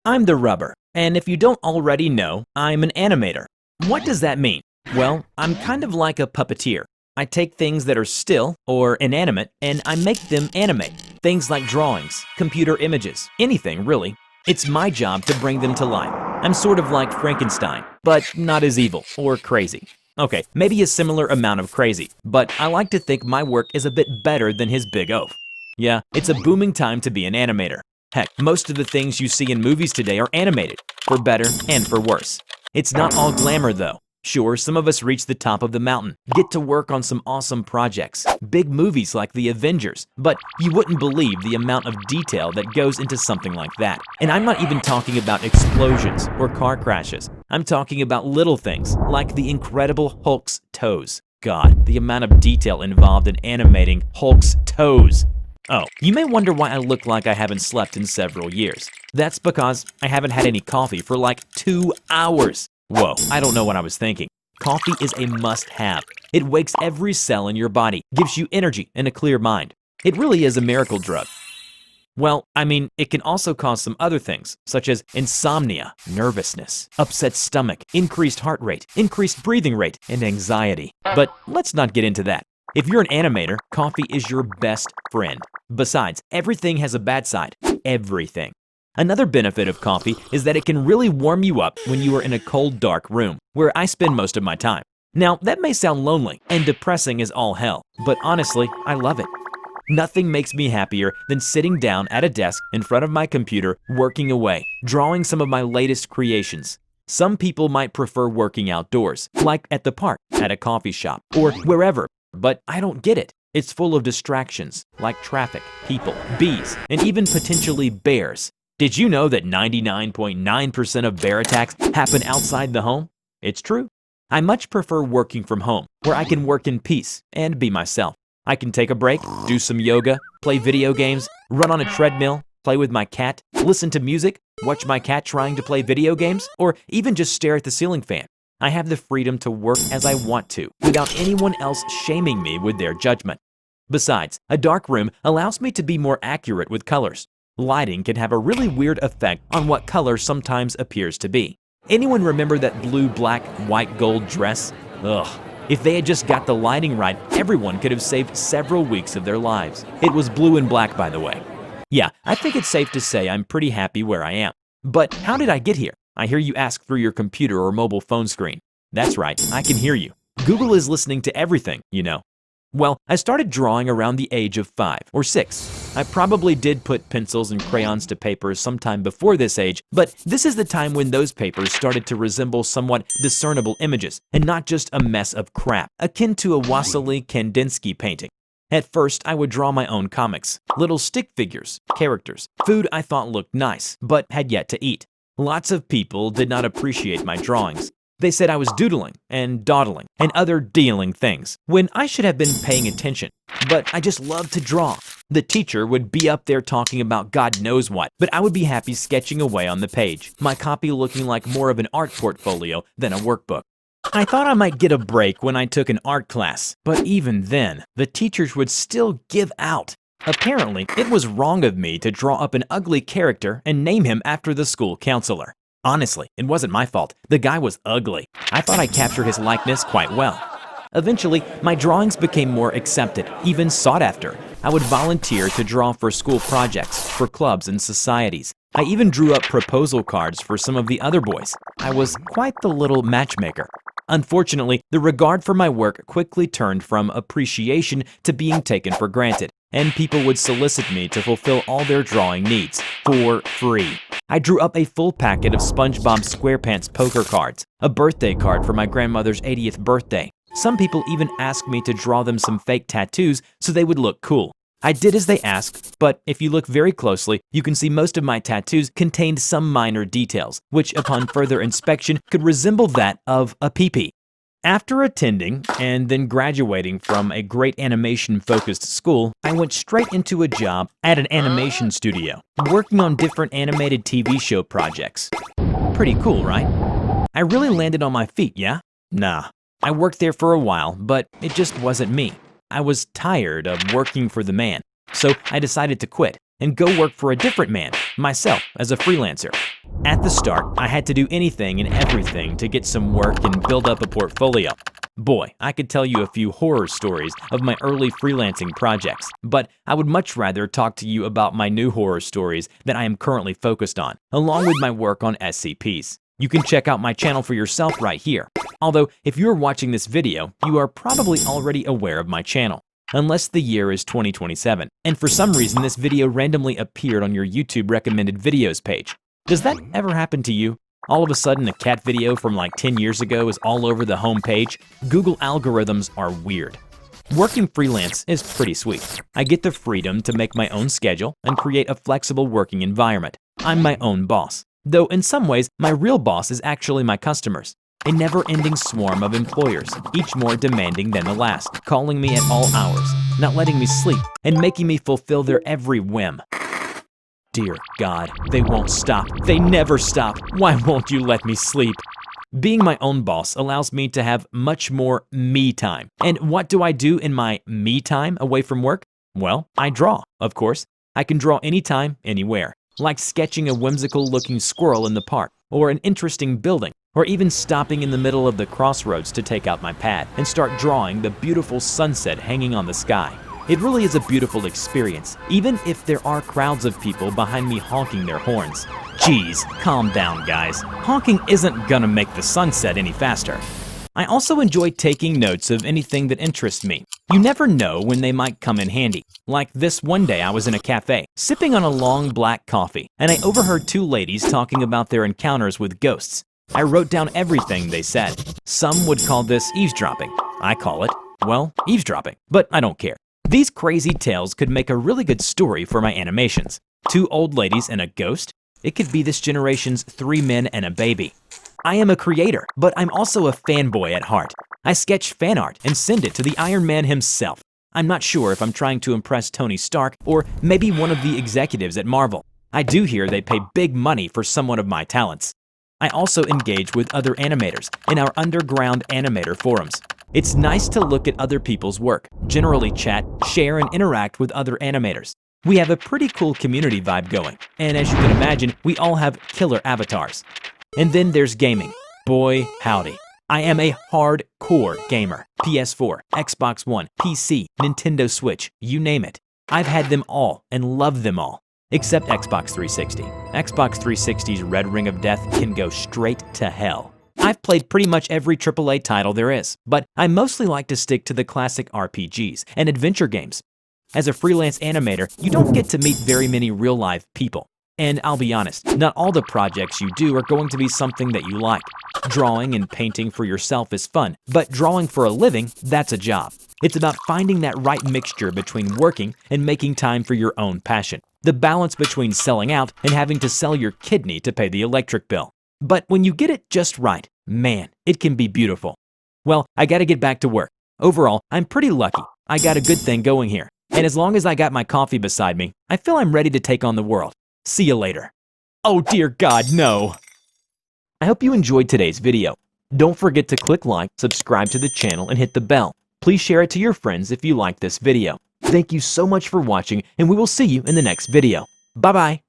I'm TheRubber, and if you don't already know, I'm an animator. What does that mean? Well, I'm kind of like a puppeteer. I take things that are still or inanimate and I make them animate. Things like drawings, computer images, anything really. It's my job to bring them to life. I'm sort of like Frankenstein, but not as evil or crazy. Okay, maybe a similar amount of crazy, but I like to think my work is a bit better than his big oaf. Yeah, it's a booming time to be an animator. Heck, most of the things you see in movies today are animated, for better and for worse. It's not all glamour though. Sure, some of us reach the top of the mountain, get to work on some awesome projects, big movies like The Avengers, but you wouldn't believe the amount of detail that goes into something like that. And I'm not even talking about explosions or car crashes. I'm talking about little things, like the Incredible Hulk's toes. God, the amount of detail involved in animating Hulk's toes. Oh, you may wonder why I look like I haven't slept in several years. That's because I haven't had any coffee for like 2 hours. Whoa, I don't know what I was thinking. Coffee is a must-have. It wakes every cell in your body, gives you energy and a clear mind. It really is a miracle drug. Well, I mean, it can also cause some other things, such as insomnia, nervousness, upset stomach, increased heart rate, increased breathing rate, and anxiety. But let's not get into that. If you're an animator, coffee is your best friend. Besides, everything has a bad side. Everything. Another benefit of coffee is that it can really warm you up when you are in a cold, dark room, where I spend most of my time. Now, that may sound lonely and depressing as all hell, but honestly, I love it. Nothing makes me happier than sitting down at a desk in front of my computer, working away, drawing some of my latest creations. Some people might prefer working outdoors, like at the park, at a coffee shop, or wherever, but I don't get it. It's full of distractions, like traffic, people, bees, and even potentially bears. Did you know that 99.9% of bear attacks happen outside the home? It's true. I much prefer working from home, where I can work in peace and be myself. I can take a break, do some yoga, play video games, run on a treadmill, play with my cat, listen to music, watch my cat trying to play video games, or even just stare at the ceiling fan. I have the freedom to work as I want to, without anyone else shaming me with their judgment. Besides, a dark room allows me to be more accurate with colors. Lighting can have a really weird effect on what color sometimes appears to be. Anyone remember that blue, black, white, gold dress? Ugh. If they had just got the lighting right, everyone could have saved several weeks of their lives. It was blue and black, by the way. Yeah, I think it's safe to say I'm pretty happy where I am. But how did I get here? I hear you ask through your computer or mobile phone screen. That's right, I can hear you. Google is listening to everything, you know. Well, I started drawing around the age of 5 or 6. I probably did put pencils and crayons to paper sometime before this age, but this is the time when those papers started to resemble somewhat discernible images, and not just a mess of crap, akin to a Wassily Kandinsky painting. At first, I would draw my own comics, little stick figures, characters, food I thought looked nice, but had yet to eat. Lots of people did not appreciate my drawings. They said I was doodling and dawdling and other dealing things, when I should have been paying attention. But I just loved to draw. The teacher would be up there talking about God knows what, but I would be happy sketching away on the page, my copy looking like more of an art portfolio than a workbook. I thought I might get a break when I took an art class, but even then, the teachers would still give out. Apparently, it was wrong of me to draw up an ugly character and name him after the school counselor. Honestly, it wasn't my fault. The guy was ugly. I thought I captured his likeness quite well. Eventually, my drawings became more accepted, even sought after. I would volunteer to draw for school projects, for clubs and societies. I even drew up proposal cards for some of the other boys. I was quite the little matchmaker. Unfortunately, the regard for my work quickly turned from appreciation to being taken for granted, and people would solicit me to fulfill all their drawing needs for free. I drew up a full packet of SpongeBob SquarePants poker cards, a birthday card for my grandmother's 80th birthday. Some people even asked me to draw them some fake tattoos so they would look cool. I did as they asked, but if you look very closely, you can see most of my tattoos contained some minor details, which upon further inspection could resemble that of a pee-pee. After attending and then graduating from a great animation-focused school, I went straight into a job at an animation studio, working on different animated TV show projects. Pretty cool, right? I really landed on my feet, yeah? Nah. I worked there for a while, but it just wasn't me. I was tired of working for the man, so I decided to quit and go work for a different man, myself, as a freelancer. At the start, I had to do anything and everything to get some work and build up a portfolio. Boy, I could tell you a few horror stories of my early freelancing projects, but I would much rather talk to you about my new horror stories that I am currently focused on, along with my work on SCPs. You can check out my channel for yourself right here. Although, if you're watching this video, you are probably already aware of my channel, unless the year is 2027, and for some reason this video randomly appeared on your YouTube recommended videos page. Does that ever happen to you? All of a sudden, a cat video from like 10 years ago is all over the home page? Google algorithms are weird. Working freelance is pretty sweet. I get the freedom to make my own schedule and create a flexible working environment. I'm my own boss. Though in some ways, my real boss is actually my customers. A never-ending swarm of employers, each more demanding than the last, calling me at all hours, not letting me sleep, and making me fulfill their every whim. Dear God, they won't stop. They never stop. Why won't you let me sleep? Being my own boss allows me to have much more me time. And what do I do in my me time away from work? Well, I draw, of course. I can draw anytime, anywhere, like sketching a whimsical-looking squirrel in the park, or an interesting building, or even stopping in the middle of the crossroads to take out my pad and start drawing the beautiful sunset hanging on the sky. It really is a beautiful experience, even if there are crowds of people behind me honking their horns. Geez, calm down, guys. Honking isn't gonna make the sunset any faster. I also enjoy taking notes of anything that interests me. You never know when they might come in handy. Like this one day I was in a cafe, sipping on a long black coffee, and I overheard two ladies talking about their encounters with ghosts. I wrote down everything they said. Some would call this eavesdropping. I call it, well, eavesdropping, but I don't care. These crazy tales could make a really good story for my animations. Two old ladies and a ghost? It could be this generation's 3 men and a baby. I am a creator, but I'm also a fanboy at heart. I sketch fan art and send it to the Iron Man himself. I'm not sure if I'm trying to impress Tony Stark or maybe one of the executives at Marvel. I do hear they pay big money for someone of my talents. I also engage with other animators in our underground animator forums. It's nice to look at other people's work, generally chat, share, and interact with other animators. We have a pretty cool community vibe going, and as you can imagine, we all have killer avatars. And then there's gaming. Boy, howdy. I am a hardcore gamer. PS4, Xbox One, PC, Nintendo Switch, you name it. I've had them all and love them all, except Xbox 360. Xbox 360's Red Ring of Death can go straight to hell. I've played pretty much every AAA title there is, but I mostly like to stick to the classic RPGs and adventure games. As a freelance animator, you don't get to meet very many real-life people. And I'll be honest, not all the projects you do are going to be something that you like. Drawing and painting for yourself is fun, but drawing for a living, that's a job. It's about finding that right mixture between working and making time for your own passion. The balance between selling out and having to sell your kidney to pay the electric bill. But when you get it just right, man, it can be beautiful. Well, I gotta get back to work. Overall, I'm pretty lucky. I got a good thing going here. And as long as I got my coffee beside me, I feel I'm ready to take on the world. See you later. Oh dear God, no. I hope you enjoyed today's video. Don't forget to click like, subscribe to the channel, and hit the bell. Please share it to your friends if you like this video. Thank you so much for watching, and we will see you in the next video. Bye-bye.